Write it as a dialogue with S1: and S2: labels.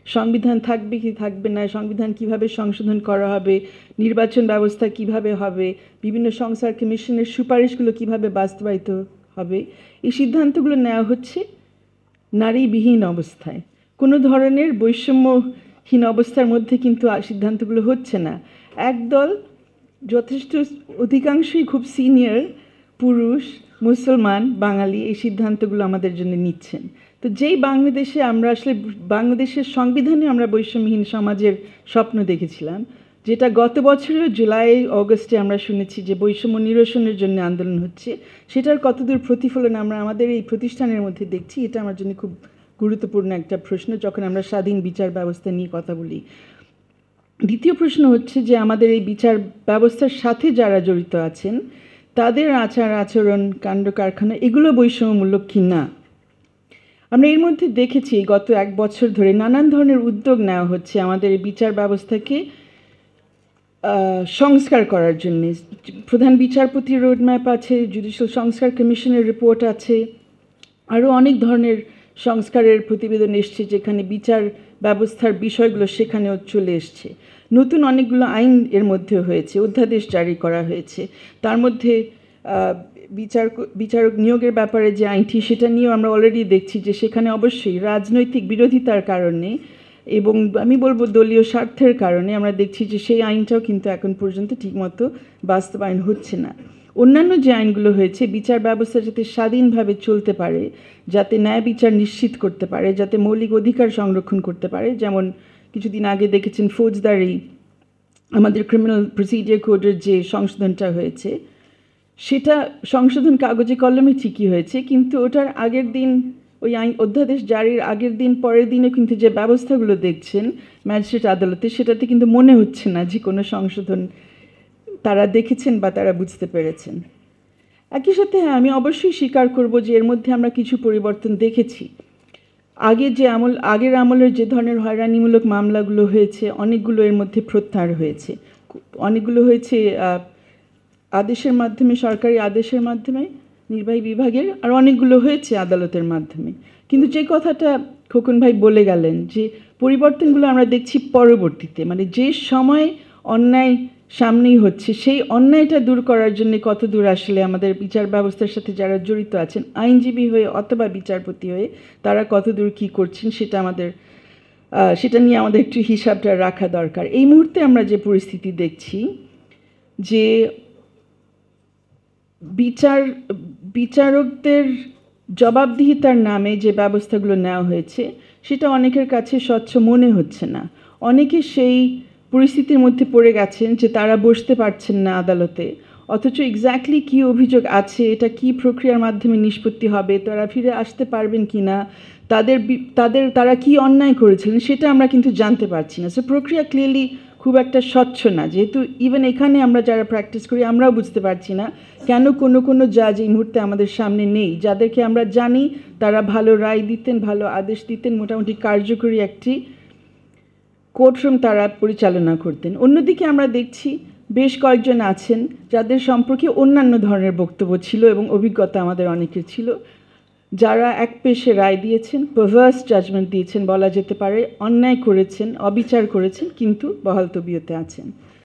S1: সংবিধান থাকবে কি থাকবে না, সংবিধান কিভাবে সংশোধন করা হবে, নির্বাচন ব্যবস্থা কিভাবে হবে, বিভিন্ন সংস্কার কমিশনের সুপারিশগুলো কিভাবে বাস্তবায়িত হবে, এই সিদ্ধান্তগুলো নেওয়া হচ্ছে নারীবিহীন অবস্থায়। কোনো ধরনের বৈষম্যহীন অবস্থার মধ্যে কিন্তু সিদ্ধান্তগুলো হচ্ছে না। একদল যথেষ্ট অধিকাংশই খুব সিনিয়র পুরুষ মুসলমান বাঙালি এই সিদ্ধান্তগুলো আমাদের জন্য নিচ্ছেন। তো যেই বাংলাদেশে আমরা আসলে বাংলাদেশের সংবিধানে আমরা বৈষম্যহীন সমাজের স্বপ্ন দেখেছিলাম, যেটা গত বছরেও জুলাই অগস্টে আমরা শুনেছি যে বৈষম্য নিরসনের জন্য আন্দোলন হচ্ছে, সেটার কতদূর প্রতিফলন আমরা আমাদের এই প্রতিষ্ঠানের মধ্যে দেখছি, এটা আমার জন্য খুব গুরুত্বপূর্ণ একটা প্রশ্ন যখন আমরা স্বাধীন বিচার ব্যবস্থা নিয়ে কথা বলি। দ্বিতীয় প্রশ্ন হচ্ছে যে আমাদের এই বিচার ব্যবস্থার সাথে যারা জড়িত আছেন তাদের আচার আচরণ কাণ্ড কারখানা এগুলো বৈষম্যমূলক কি না। আমরা এর মধ্যে দেখেছি গত 1 বছর ধরে নানান ধরনের উদ্যোগ নেওয়া হচ্ছে আমাদের এই বিচার ব্যবস্থাকে সংস্কার করার জন্যে। প্রধান বিচারপতির রোডম্যাপ আছে, জুডিশিয়াল সংস্কার কমিশনের রিপোর্ট আছে, আরও অনেক ধরনের সংস্কারের প্রতিবেদন এসছে যেখানে বিচার ব্যবস্থার বিষয়গুলো সেখানেও চলে এসছে। নতুন অনেকগুলো আইন এর মধ্যে হয়েছে, অধ্যাদেশ জারি করা হয়েছে। তার মধ্যে বিচারক নিয়োগের ব্যাপারে যে আইনটি সেটা নিয়েও আমরা অলরেডি দেখছি যে সেখানে অবশ্যই রাজনৈতিক বিরোধিতার কারণে এবং আমি বলবো দলীয় স্বার্থের কারণে আমরা দেখছি যে সেই আইনটাও কিন্তু এখন পর্যন্ত ঠিকমতো বাস্তবায়ন হচ্ছে না। অন্যান্য যে আইনগুলো হয়েছে বিচার ব্যবস্থা যাতে স্বাধীনভাবে চলতে পারে, যাতে ন্যায় বিচার নিশ্চিত করতে পারে, যাতে মৌলিক অধিকার সংরক্ষণ করতে পারে, যেমন কিছুদিন আগে দেখেছেন ফৌজদারি আমাদের ক্রিমিনাল প্রসিডিওর কোডের যে সংশোধনটা হয়েছে, সেটা সংশোধন কাগজে কলমে ঠিকই হয়েছে, কিন্তু ওটার আগের দিন ওই আইন অধ্যাদেশ জারির আগের দিন পরের দিনে কিন্তু যে ব্যবস্থাগুলো দেখছেন ম্যাজিস্ট্রেট আদালতে, সেটাতে কিন্তু মনে হচ্ছে না যে কোনো সংশোধন তারা দেখেছেন বা তারা বুঝতে পেরেছেন। একই সাথে হ্যাঁ, আমি অবশ্যই স্বীকার করব যে এর মধ্যে আমরা কিছু পরিবর্তন দেখেছি। আগের আমলের যে ধরনের হয়রানিমূলক মামলাগুলো হয়েছে অনেকগুলো এর মধ্যে প্রত্যাহার হয়েছে, অনেকগুলো হয়েছে আদেশের মাধ্যমে, সরকারি আদেশের মাধ্যমে নির্বাহী বিভাগের, আর অনেকগুলো হয়েছে আদালতের মাধ্যমে। কিন্তু যে কথাটা খোকন ভাই বলে গেলেন যে পরিবর্তনগুলো আমরা দেখছি পরবর্তীতে, মানে যে সময় অন্যায় সামনেই হচ্ছে সেই অন্যায়টা দূর করার জন্য কত দূর আসলে আমাদের বিচার ব্যবস্থার সাথে যারা জড়িত আছেন আইনজীবী হয়ে অথবা বিচারপতি হয়ে তারা কত দূর কী করছেন সেটা নিয়ে আমাদের একটু হিসাবটা রাখা দরকার। এই মুহূর্তে আমরা যে পরিস্থিতি দেখছি যে বিচারকদের জবাবদিহিতার নামে যে ব্যবস্থাগুলো নেওয়া হয়েছে সেটা অনেকের কাছে স্বচ্ছ মনে হচ্ছে না। অনেকে সেই পরিস্থিতির মধ্যে পড়ে গেছেন যে তারা বসতে পারছেন না আদালতে, অথচ এক্স্যাক্টলি কী অভিযোগ আছে, এটা কী প্রক্রিয়ার মাধ্যমে নিষ্পত্তি হবে, তারা ফিরে আসতে পারবেন কি না, তারা কি অন্যায় করেছিলেন সেটা আমরা কিন্তু জানতে পারছি না। সো প্রক্রিয়া ক্লিয়ারলি খুব একটা স্বচ্ছ না, যেহেতু ইভেন এখানে আমরা যারা প্র্যাকটিস করি আমরাও বুঝতে পারছি না কেন কোনো জাজ এই মুহূর্তে আমাদের সামনে নেই, যাদেরকে আমরা জানি তারা ভালো রায় দিতেন, ভালো আদেশ দিতেন, মোটামুটি কার্যকরী একটি কোর্টরুম তারা পরিচালনা করতেন। অন্যদিকে আমরা দেখছি বেশ কয়েকজন আছেন যাদের সম্পর্কে অন্যান্য ধরনের বক্তব্য ছিল এবং অভিজ্ঞতা আমাদের অনেকের ছিল, যারা এক পেশে রায় দিয়েছেন, পারভার্স জাজমেন্ট দিয়েছেন বলা যেতে পারে, অন্যায় করেছেন, অবিচার করেছেন, কিন্তু বহাল তবিয়তে আছেন।